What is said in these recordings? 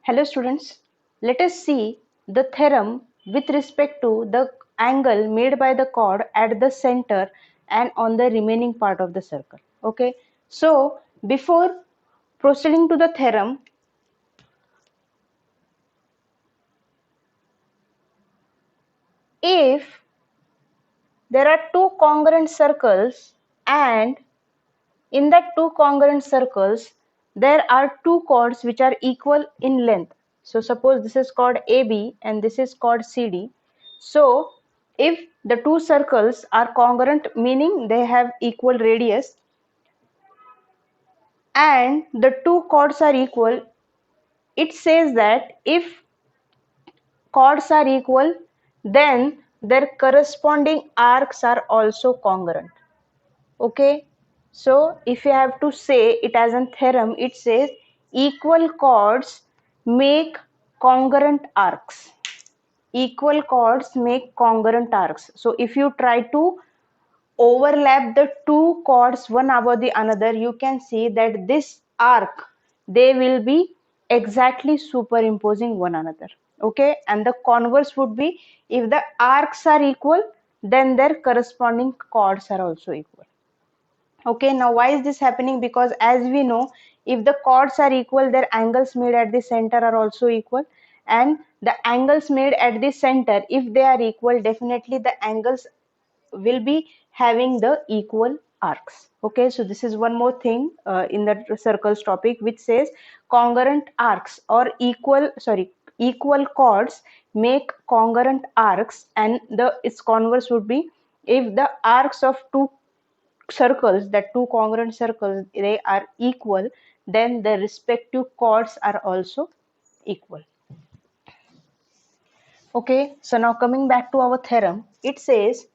Hello students, let us see the theorem with respect to the angle made by the chord at the center and on the remaining part of the circle. Okay, so before proceeding to the theorem, if there are two congruent circles and in that two congruent circles there are two chords which are equal in length. So suppose this is chord AB and this is chord CD. So if the two circles are congruent, meaning they have equal radius, and the two chords are equal, it says that if chords are equal, then their corresponding arcs are also congruent. Okay, so if you have to say it as a theorem, it says equal chords make congruent arcs. Equal chords make congruent arcs. So if you try to overlap the two chords one above the another, you can see that this arc, they will be exactly superimposing one another. Okay, and the converse would be if the arcs are equal, then their corresponding chords are also equal. Okay, now why is this happening? Because as we know, if the chords are equal, their angles made at the center are also equal, and the angles made at the center, if they are equal, definitely the angles will be having the equal arcs. Okay, so this is one more thing in the circles topic, which says congruent arcs or equal chords make congruent arcs, and the its converse would be if the arcs of two circles, that two congruent circles, they are equal, then the respective chords are also equal. Okay, so now coming back to our theorem, it says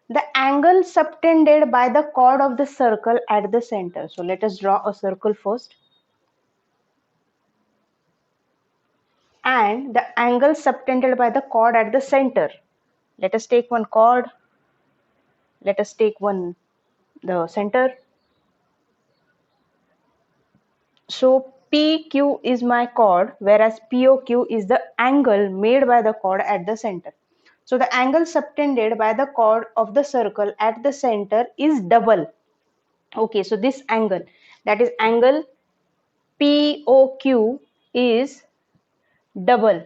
the angle subtended by the chord of the circle at the center. So let us draw a circle first, and the angle subtended by the chord at the center. Let us take one chord, let us take one the center. So PQ is my chord, whereas POQ is the angle made by the chord at the center. So the angle subtended by the chord of the circle at the center is double. Okay, so this angle, that is angle POQ, is double.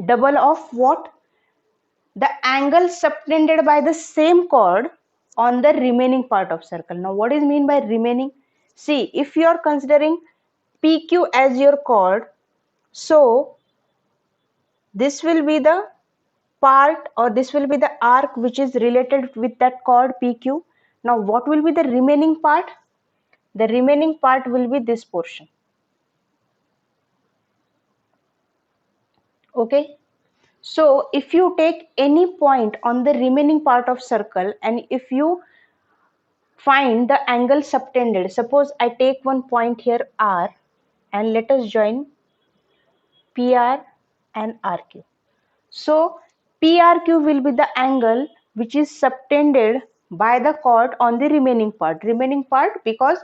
Double of what? The angle subtended by the same chord on the remaining part of circle. Now what is mean by remaining? See, if you are considering PQ as your chord, so this will be the part, or this will be the arc which is related with that chord PQ. Now what will be the remaining part? The remaining part will be this portion. Okay, so if you take any point on the remaining part of circle and if you find the angle subtended, suppose I take one point here R, and let us join PR and RQ. So PRQ will be the angle which is subtended by the chord on the remaining part. Remaining part, because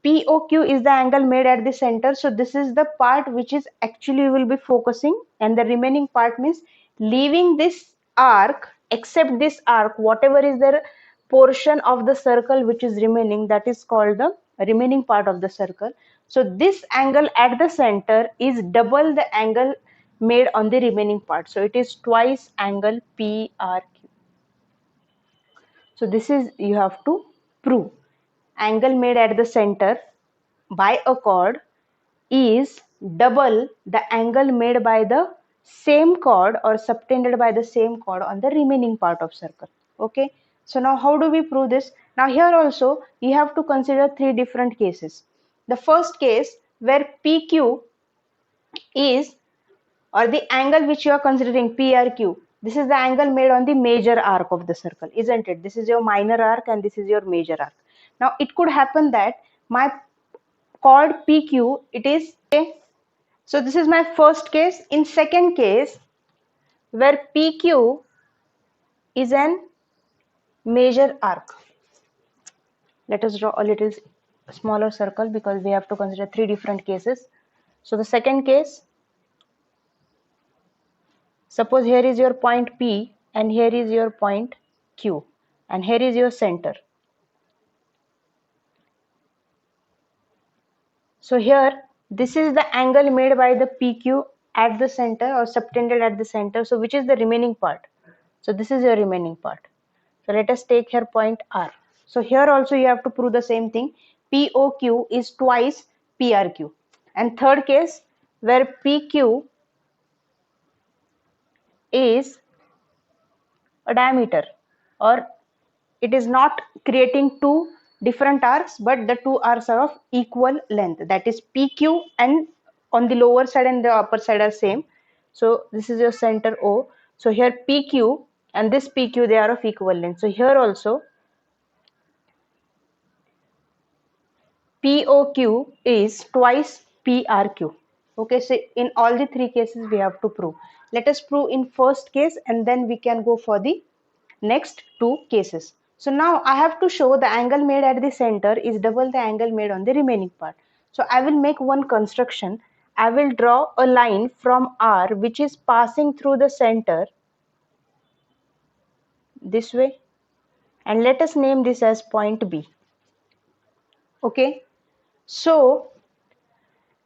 POQ is the angle made at the center. So this is the part which is actually will be focusing, and the remaining part means leaving this arc, except this arc, whatever is the portion of the circle which is remaining, that is called the remaining part of the circle. So this angle at the center is double the angle made on the remaining part. So it is twice angle PRQ. So this is, you have to prove, angle made at the center by a chord is double the angle made by the same chord or subtended by the same chord on the remaining part of circle. Okay, so now how do we prove this? Now here also you have to consider three different cases. The first case where PQ is, or the angle which you are considering PRQ, this is the angle made on the major arc of the circle, isn't it? This is your minor arc and this is your major arc. Now it could happen that my chord PQ, it is okay. So this is my first case. In second case, where PQ is an major arc, let us draw a little smaller circle because we have to consider three different cases. So the second case, Suppose here is your point P and here is your point Q and here is your center. So here this is the angle made by the PQ at the center or subtended at the center. So which is the remaining part? So this is your remaining part. So let us take here point R. So here also you have to prove the same thing. POQ is twice PRQ. And third case where PQ is a diameter, or it is not creating two different arcs but the two arcs are of equal length, that is PQ, and on the lower side and the upper side are same. So this is your center O. So here PQ and this PQ, they are of equal length. So here also POQ is twice PRQ. Okay, so in all the three cases we have to prove. Let us prove in first case and then we can go for the next two cases. So now I have to show the angle made at the center is double the angle made on the remaining part. So I will make one construction. I will draw a line from R which is passing through the center this way, and let us name this as point B. Okay, so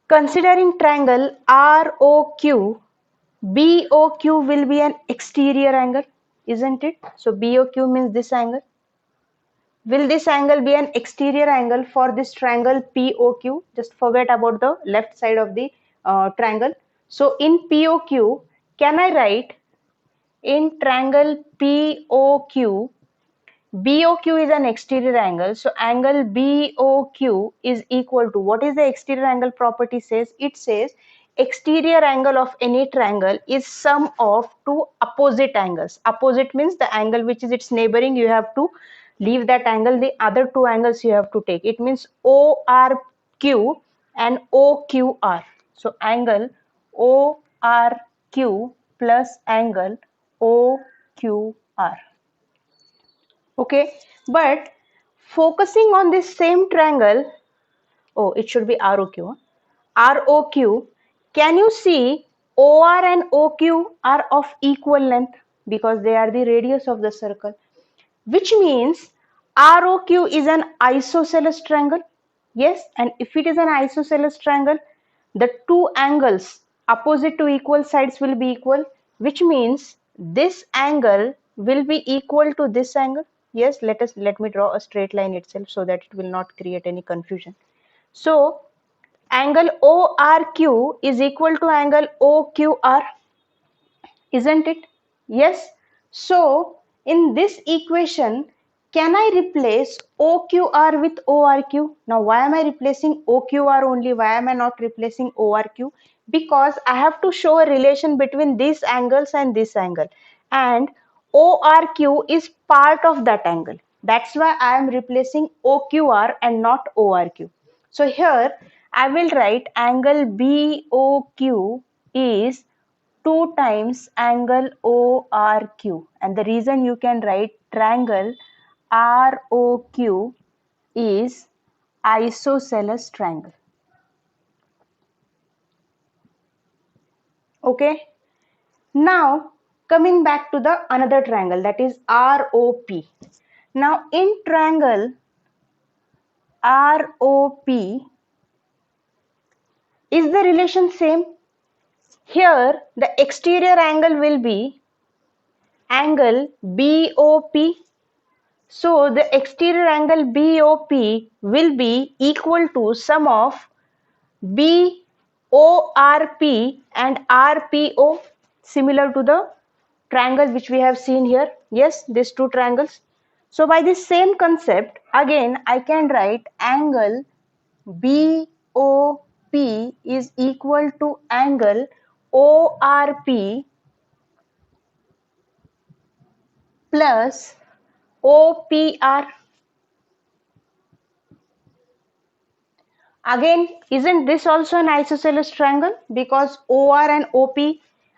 considering triangle ROQ, BOQ will be an exterior angle, isn't it? So BOQ means this angle. Will this angle be an exterior angle for this triangle POQ? Just forget about the left side of the triangle. So in POQ, can I write in triangle POQ, BOQ is an exterior angle. So angle BOQ is equal to, what is the exterior angle property says? It says exterior angle of any triangle is sum of two opposite angles. Opposite means the angle which is its neighboring, you have to leave that angle. The other two angles you have to take. It means ORQ and OQR. So angle ORQ plus angle OQR. Okay, but focusing on this same triangle, oh, it should be ROQ. ROQ, can you see OR and OQ are of equal length because they are the radius of the circle, which means ROQ is an isosceles triangle. Yes, and if it is an isosceles triangle, the two angles opposite to equal sides will be equal, which means this angle will be equal to this angle. Yes, let me draw a straight line itself so that it will not create any confusion. So angle ORQ is equal to angle OQR, isn't it? Yes. So in this equation, can I replace OQR with ORQ? Now, why am I replacing OQR only? Why am I not replacing ORQ? Because I have to show a relation between these angles and this angle. And ORQ is part of that angle. That's why I am replacing OQR and not ORQ. So here I will write angle BOQ is 2 times angle ORQ, and the reason you can write triangle ROQ is isosceles triangle. Okay, now coming back to the another triangle, that is ROP. Now in triangle ROP, is the relation same? Here the exterior angle will be angle BOP. So the exterior angle BOP will be equal to sum of BORP and RPO, similar to the triangle which we have seen here. Yes, these two triangles. So by this same concept, again I can write angle BOP is equal to angle ORP plus OPR. Again, isn't this also an isosceles triangle because OR and OP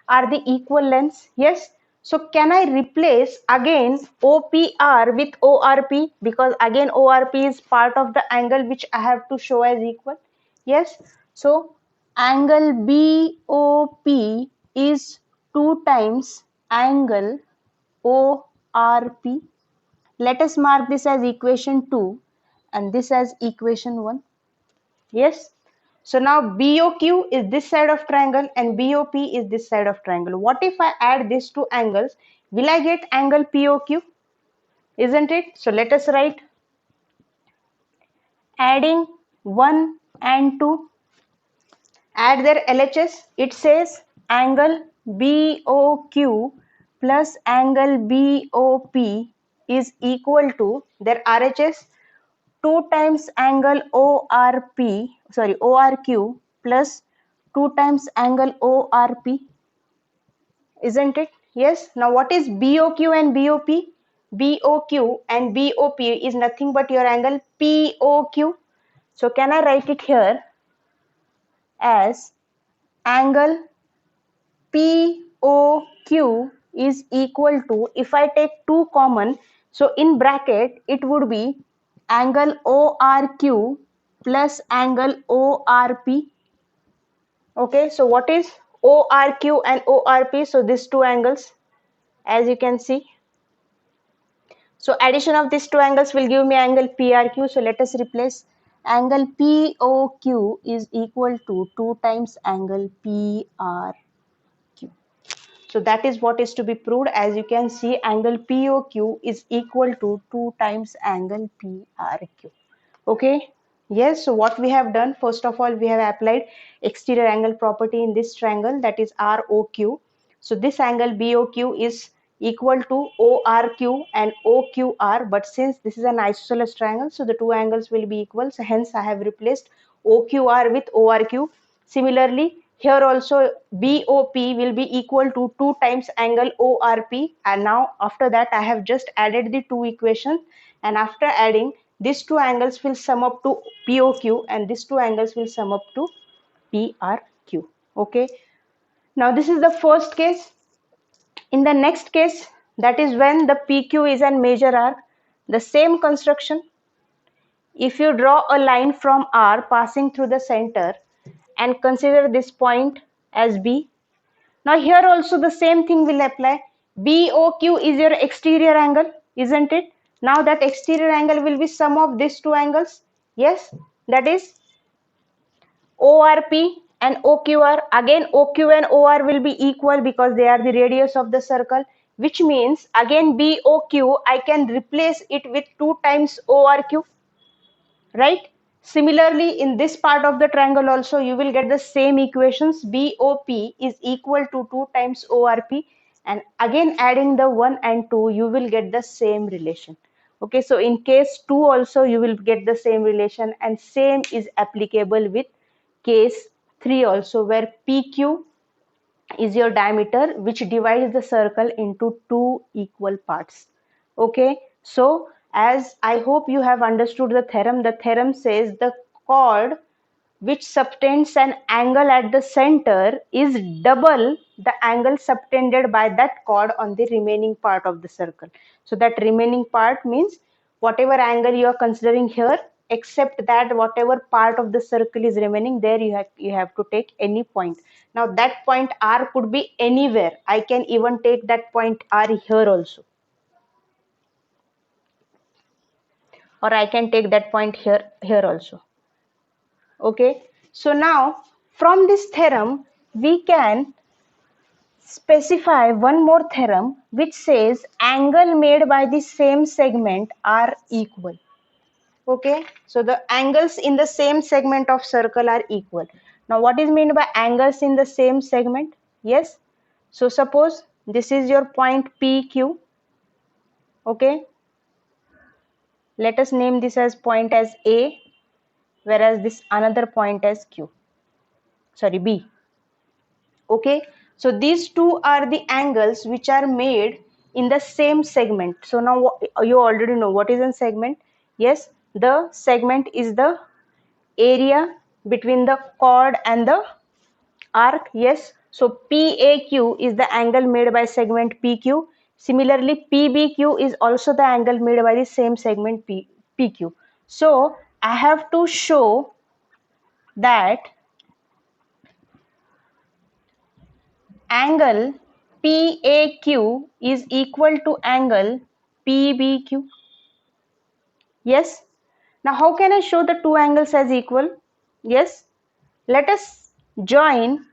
are the equal lengths? Yes. So can I replace again OPR with ORP because again ORP is part of the angle which I have to show as equal? Yes. So angle BOP is 2 times angle ORP. Let us mark this as equation 2 and this as equation 1. Yes. So now BOQ is this side of triangle and BOP is this side of triangle. What if I add these two angles? Will I get angle POQ? Isn't it? So let us write adding 1 and 2. Add their LHS. It says angle BOQ plus angle BOP is equal to their RHS 2 times angle ORQ plus 2 times angle ORP, isn't it? Yes. Now what is BOQ and BOP? BOQ and BOP is nothing but your angle POQ. So can I write it here as angle POQ is equal to, if I take 2 common, so in bracket it would be angle ORQ plus angle ORP. Okay, so what is ORQ and ORP? So these two angles, as you can see. So addition of these two angles will give me angle PRQ. So let us replace angle POQ is equal to 2 times angle PRQ. So that is what is to be proved. As you can see, angle POQ is equal to 2 times angle PRQ. Okay. Yes. So what we have done, first of all, we have applied exterior angle property in this triangle, that is ROQ. So this angle BOQ is equal to ORQ and OQR. But since this is an isosceles triangle, so the two angles will be equal. So hence I have replaced OQR with ORQ. Similarly, here also BOP will be equal to 2 times angle ORP, and now after that I have just added the two equations, and after adding these two angles will sum up to POQ and these two angles will sum up to PRQ. Okay. Now this is the first case. In the next case, that is when the PQ is an major arc, the same construction. If you draw a line from R passing through the center and consider this point as B. Now here also the same thing will apply. BOQ is your exterior angle, isn't it? Now that exterior angle will be sum of these two angles. Yes, that is ORP and OQR. Again OQ and OR will be equal because they are the radius of the circle, which means again BOQ I can replace it with 2 times ORQ. Right? Similarly, in this part of the triangle also you will get the same equations. BOP is equal to 2 times ORP, and again adding the 1 and 2 you will get the same relation. Okay, so in case 2 also you will get the same relation, and same is applicable with case 3 also, where PQ is your diameter which divides the circle into two equal parts. Okay, so as I hope you have understood the theorem says the chord which subtends an angle at the center is double the angle subtended by that chord on the remaining part of the circle. So that remaining part means whatever angle you are considering here, except that whatever part of the circle is remaining, there you have to take any point. Now that point R could be anywhere. I can even take that point R here also, or I can take that point here also. Okay, so now from this theorem we can specify one more theorem which says angle made by the same segment are equal. Okay, so the angles in the same segment of circle are equal. Now what is meant by angles in the same segment? Yes, so suppose this is your point PQ. Okay, let us name this as point as A, whereas this another point as B. Okay, so these two are the angles which are made in the same segment. So now you already know what is a segment. Yes, the segment is the area between the chord and the arc. Yes, so PAQ is the angle made by segment PQ. Similarly, PBQ is also the angle made by the same segment PQ. So I have to show that angle PAQ is equal to angle PBQ. Yes. Now how can I show the two angles as equal? Yes. Let us join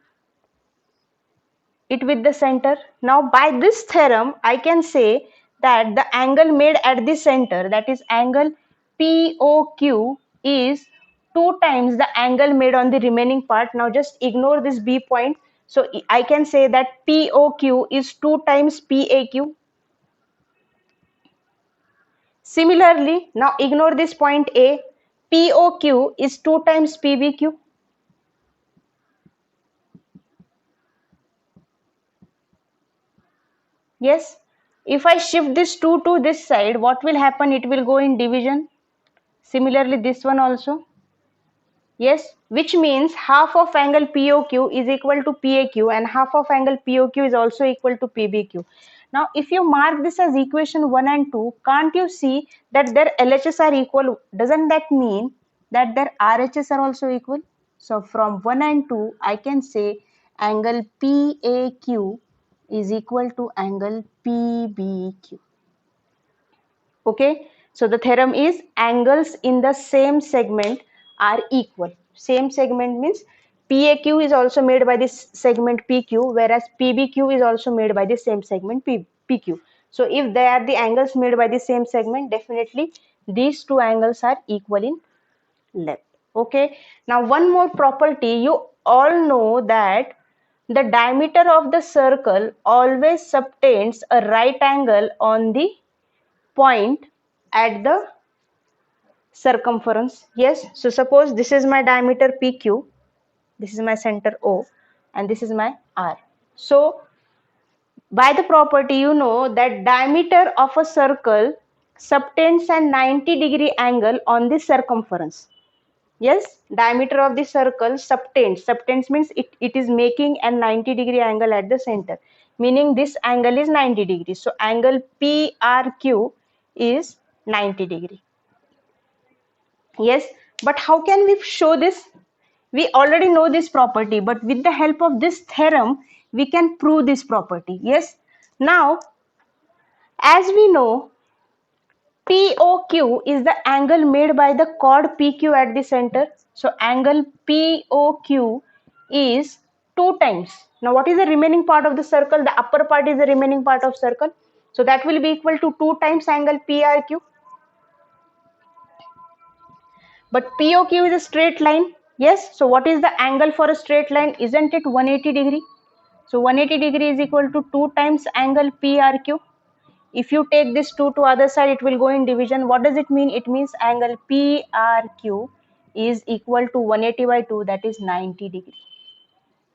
it with the center. Now by this theorem I can say that the angle made at the center, that is angle POQ, is 2 times the angle made on the remaining part. Now just ignore this B point. So I can say that POQ is 2 times PAQ. Similarly, now ignore this point A. POQ is 2 times PBQ. Yes. If I shift this 2 to this side, what will happen? It will go in division. Similarly, this one also. Yes, which means half of angle POQ is equal to PAQ and half of angle POQ is also equal to PBQ. Now, if you mark this as equation 1 and 2, can't you see that their LHS are equal? Doesn't that mean that their RHS are also equal? So, from 1 and 2, I can say angle PAQ is equal to angle PBQ. Okay, so the theorem is angles in the same segment are equal. Same segment means PAQ is also made by this segment PQ, whereas PBQ is also made by the same segment PQ. So if they are the angles made by the same segment, definitely these two angles are equal in length. Okay, now one more property, you all know that the diameter of the circle always subtends a right angle on the point at the circumference. Yes, so suppose this is my diameter PQ, this is my center O, and this is my R. So by the property, you know that diameter of a circle subtends a 90-degree angle on the circumference. Yes, diameter of the circle subtends. Subtends means it is making a 90-degree angle at the center, meaning this angle is 90 degrees. So angle PRQ is 90 degree. Yes, but how can we show this? We already know this property, but with the help of this theorem, we can prove this property. Yes, now as we know, POQ is the angle made by the chord PQ at the center. So angle POQ is 2 times. Now what is the remaining part of the circle? The upper part is the remaining part of circle. So that will be equal to 2 times angle PRQ. But POQ is a straight line. Yes. So what is the angle for a straight line? Isn't it 180 degree? So 180 degree is equal to 2 times angle PRQ. If you take this 2 to other side, it will go in division. What does it mean? It means angle PRQ is equal to 180 by 2, that is 90 degree.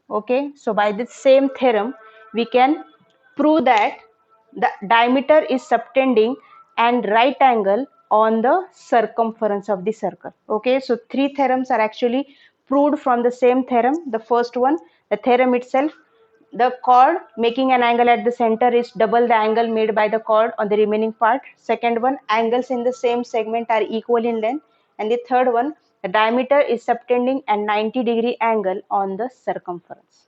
Okay. So by this same theorem, we can prove that the diameter is subtending and right angle on the circumference of the circle. Okay, so 3 theorems are actually proved from the same theorem. The first one, the theorem itself, the chord making an angle at the center is double the angle made by the chord on the remaining part. Second one, angles in the same segment are equal in length. And the third one, the diameter is subtending a 90-degree angle on the circumference.